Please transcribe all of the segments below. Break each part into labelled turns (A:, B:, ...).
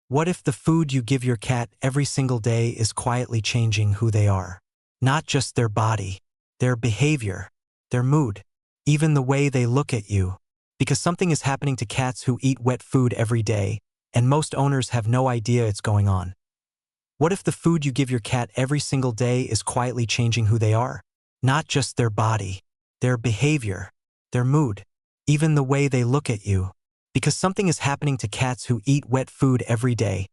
A: What if the food you give your cat every single day is quietly changing who they are? Not just their body, their behavior, their mood, even the way they look at you. Because something is happening to cats who eat wet food every day, and most owners have no idea it's going on. What if the food you give your cat every single day is quietly changing who they are? Not just their body, their behavior, their mood, even the way they look at you. Because something is happening to cats who eat wet food every day,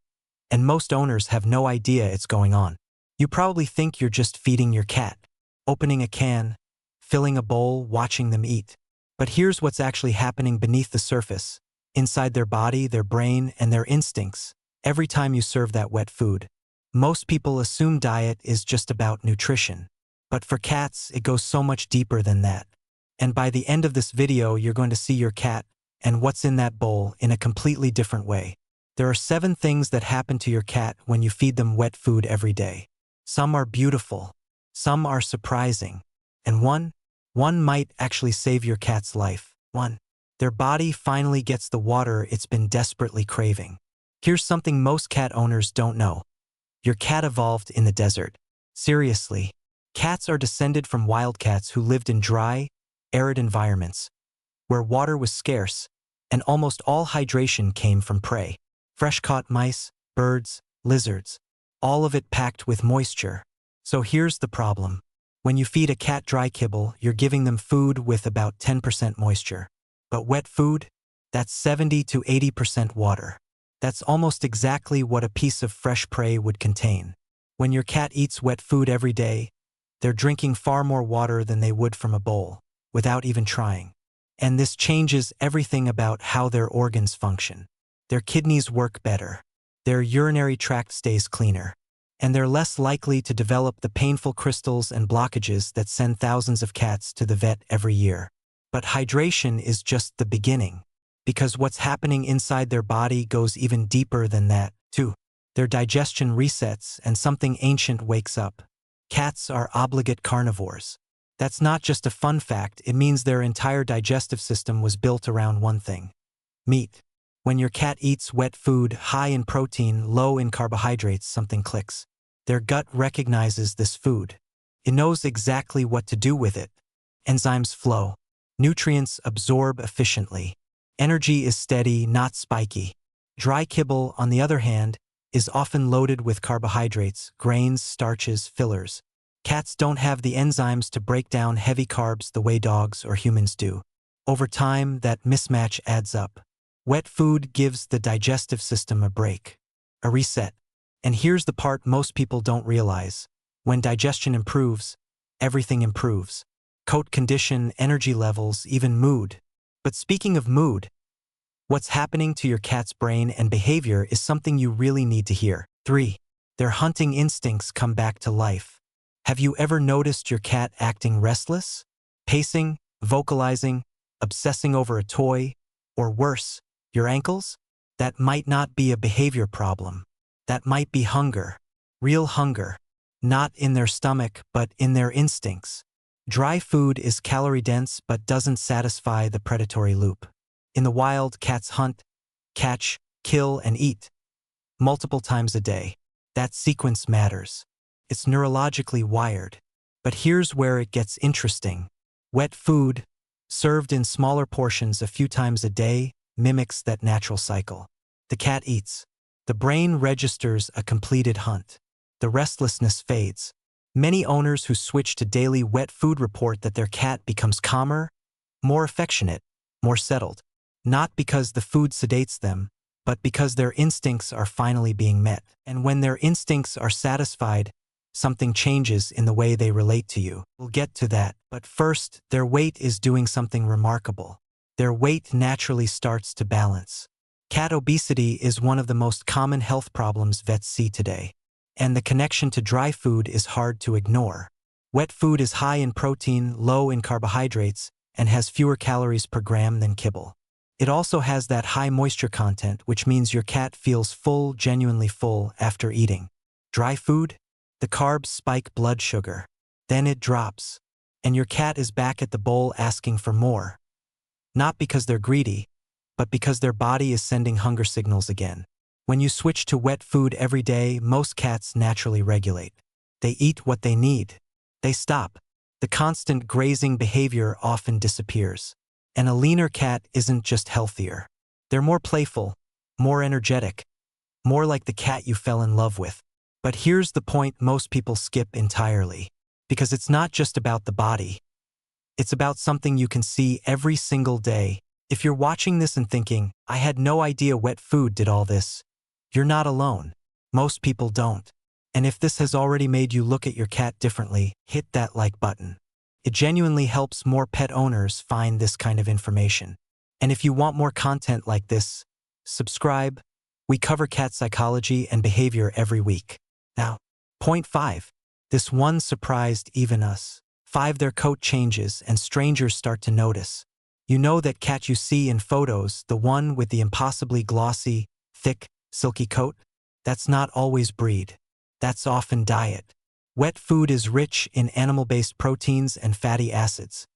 A: and most owners have no idea it's going on. You probably think you're just feeding your cat, opening a can, filling a bowl, watching them eat. But here's what's actually happening beneath the surface, inside their body, their brain, and their instincts, every time you serve that wet food. Most people assume diet is just about nutrition. But for cats, it goes so much deeper than that. And by the end of this video, you're going to see your cat and what's in that bowl in a completely different way. There are 7 things that happen to your cat when you feed them wet food every day. Some are beautiful, some are surprising, and one might actually save your cat's life. 1. Their body finally gets the water it's been desperately craving. Here's something most cat owners don't know. Your cat evolved in the desert. Seriously, cats are descended from wildcats who lived in dry, arid environments, where water was scarce, and almost all hydration came from prey. Fresh-caught mice, birds, lizards, all of it packed with moisture. So here's the problem. When you feed a cat dry kibble, you're giving them food with about 10% moisture. But wet food? That's 70 to 80% water. That's almost exactly what a piece of fresh prey would contain. When your cat eats wet food every day, they're drinking far more water than they would from a bowl, without even trying. And this changes everything about how their organs function. Their kidneys work better, their urinary tract stays cleaner, and they're less likely to develop the painful crystals and blockages that send thousands of cats to the vet every year. But hydration is just the beginning, because what's happening inside their body goes even deeper than that, too. Their digestion resets and something ancient wakes up. Cats are obligate carnivores. That's not just a fun fact, it means their entire digestive system was built around one thing: meat. When your cat eats wet food, high in protein, low in carbohydrates, something clicks. Their gut recognizes this food. It knows exactly what to do with it. Enzymes flow. Nutrients absorb efficiently. Energy is steady, not spiky. Dry kibble, on the other hand, is often loaded with carbohydrates, grains, starches, fillers. Cats don't have the enzymes to break down heavy carbs the way dogs or humans do. Over time, that mismatch adds up. Wet food gives the digestive system a break, a reset. And here's the part most people don't realize. When digestion improves, everything improves. Coat condition, energy levels, even mood. But speaking of mood, what's happening to your cat's brain and behavior is something you really need to hear. 3. Their hunting instincts come back to life. Have you ever noticed your cat acting restless? Pacing, vocalizing, obsessing over a toy, or worse, your ankles? That might not be a behavior problem. That might be hunger. Real hunger. Not in their stomach, but in their instincts. Dry food is calorie-dense but doesn't satisfy the predatory loop. In the wild, cats hunt, catch, kill, and eat multiple times a day. That sequence matters. It's neurologically wired. But here's where it gets interesting. Wet food, served in smaller portions a few times a day, mimics that natural cycle. The cat eats. The brain registers a completed hunt. The restlessness fades. Many owners who switch to daily wet food report that their cat becomes calmer, more affectionate, more settled. Not because the food sedates them, but because their instincts are finally being met. And when their instincts are satisfied, something changes in the way they relate to you. We'll get to that, but first, their weight is doing something remarkable. Their weight naturally starts to balance. Cat obesity is one of the most common health problems vets see today. And the connection to dry food is hard to ignore. Wet food is high in protein, low in carbohydrates, and has fewer calories per gram than kibble. It also has that high moisture content, which means your cat feels full, genuinely full, after eating. Dry food? The carbs spike blood sugar. Then it drops. And your cat is back at the bowl asking for more. Not because they're greedy, but because their body is sending hunger signals again. When you switch to wet food every day, most cats naturally regulate. They eat what they need. They stop. The constant grazing behavior often disappears. And a leaner cat isn't just healthier. They're more playful, more energetic, more like the cat you fell in love with. But here's the point most people skip entirely. Because it's not just about the body. It's about something you can see every single day. If you're watching this and thinking, I had no idea wet food did all this, you're not alone. Most people don't. And if this has already made you look at your cat differently, hit that like button. It genuinely helps more pet owners find this kind of information. And if you want more content like this, subscribe. We cover cat psychology and behavior every week. Now, point 5. This one surprised even us. 5. Their coat changes and strangers start to notice. You know that cat you see in photos, the one with the impossibly glossy, thick, silky coat? That's not always breed. That's often diet. Wet food is rich in animal-based proteins and fatty acids,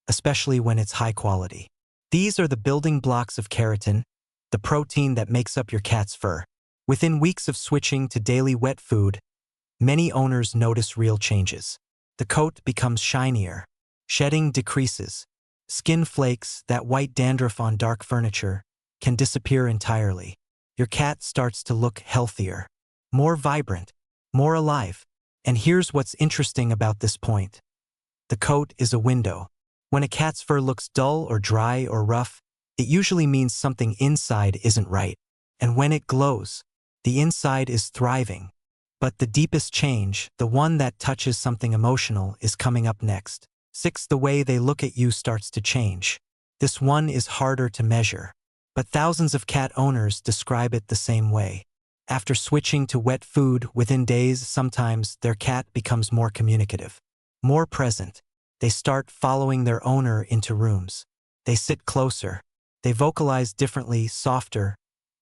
A: especially when it's high quality. These are the building blocks of keratin, the protein that makes up your cat's fur. Within weeks of switching to daily wet food, many owners notice real changes. The coat becomes shinier. Shedding decreases. Skin flakes, that white dandruff on dark furniture, can disappear entirely. Your cat starts to look healthier, more vibrant, more alive. And here's what's interesting about this point. The coat is a window. When a cat's fur looks dull or dry or rough, it usually means something inside isn't right. And when it glows, the inside is thriving. But the deepest change, the one that touches something emotional, is coming up next. 6. The way they look at you starts to change. This one is harder to measure, but thousands of cat owners describe it the same way. After switching to wet food within days, sometimes their cat becomes more communicative, more present. They start following their owner into rooms. They sit closer. They vocalize differently, softer,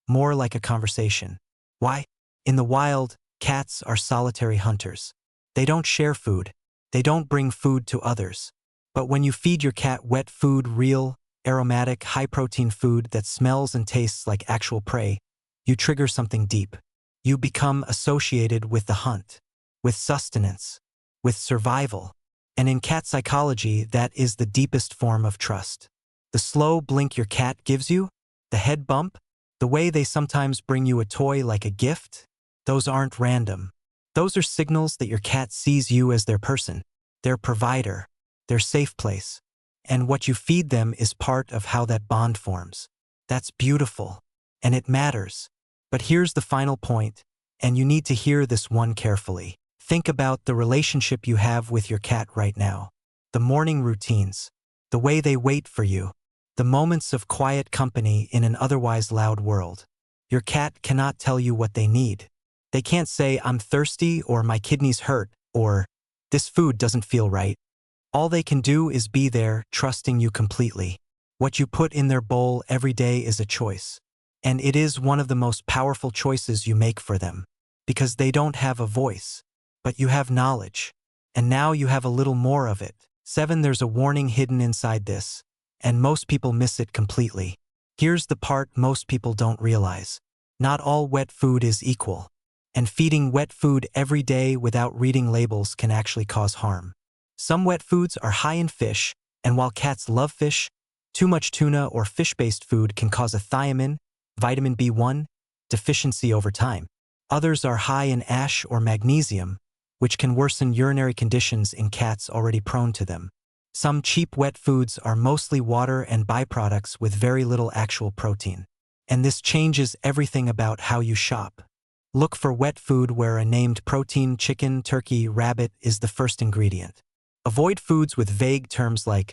A: more like a conversation. Why? In the wild, cats are solitary hunters. They don't share food. They don't bring food to others. But when you feed your cat wet food, real, aromatic, high-protein food that smells and tastes like actual prey, you trigger something deep. You become associated with the hunt, with sustenance, with survival. And in cat psychology, that is the deepest form of trust. The slow blink your cat gives you, the head bump, the way they sometimes bring you a toy like a gift, those aren't random. Those are signals that your cat sees you as their person, their provider, their safe place. And what you feed them is part of how that bond forms. That's beautiful, and it matters. But here's the final point, and you need to hear this one carefully. Think about the relationship you have with your cat right now. The morning routines, the way they wait for you, the moments of quiet company in an otherwise loud world. Your cat cannot tell you what they need. They can't say, I'm thirsty, or my kidneys hurt, or this food doesn't feel right. All they can do is be there, trusting you completely. What you put in their bowl every day is a choice. And it is one of the most powerful choices you make for them. Because they don't have a voice. But you have knowledge. And now you have a little more of it. 7. There's a warning hidden inside this. And most people miss it completely. Here's the part most people don't realize. Not all wet food is equal. And feeding wet food every day without reading labels can actually cause harm. Some wet foods are high in fish, and while cats love fish, too much tuna or fish-based food can cause a thiamine, vitamin B1, deficiency over time. Others are high in ash or magnesium, which can worsen urinary conditions in cats already prone to them. Some cheap wet foods are mostly water and byproducts with very little actual protein. And this changes everything about how you shop. Look for wet food where a named protein, chicken, turkey, rabbit is the first ingredient. Avoid foods with vague terms like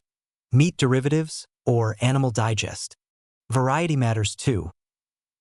A: meat derivatives or animal digest. Variety matters too.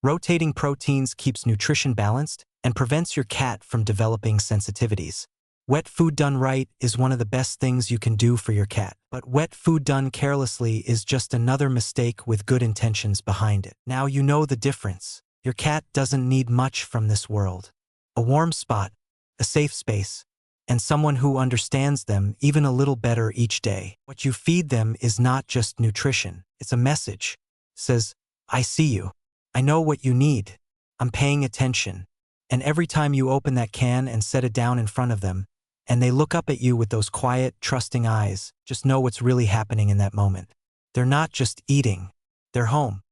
A: Rotating proteins keeps nutrition balanced and prevents your cat from developing sensitivities. Wet food done right is one of the best things you can do for your cat, but wet food done carelessly is just another mistake with good intentions behind it. Now you know the difference. Your cat doesn't need much from this world. A warm spot, a safe space, and someone who understands them even a little better each day. What you feed them is not just nutrition. It's a message. It says, I see you. I know what you need. I'm paying attention. And every time you open that can and set it down in front of them, and they look up at you with those quiet, trusting eyes, just know what's really happening in that moment. They're not just eating. They're home.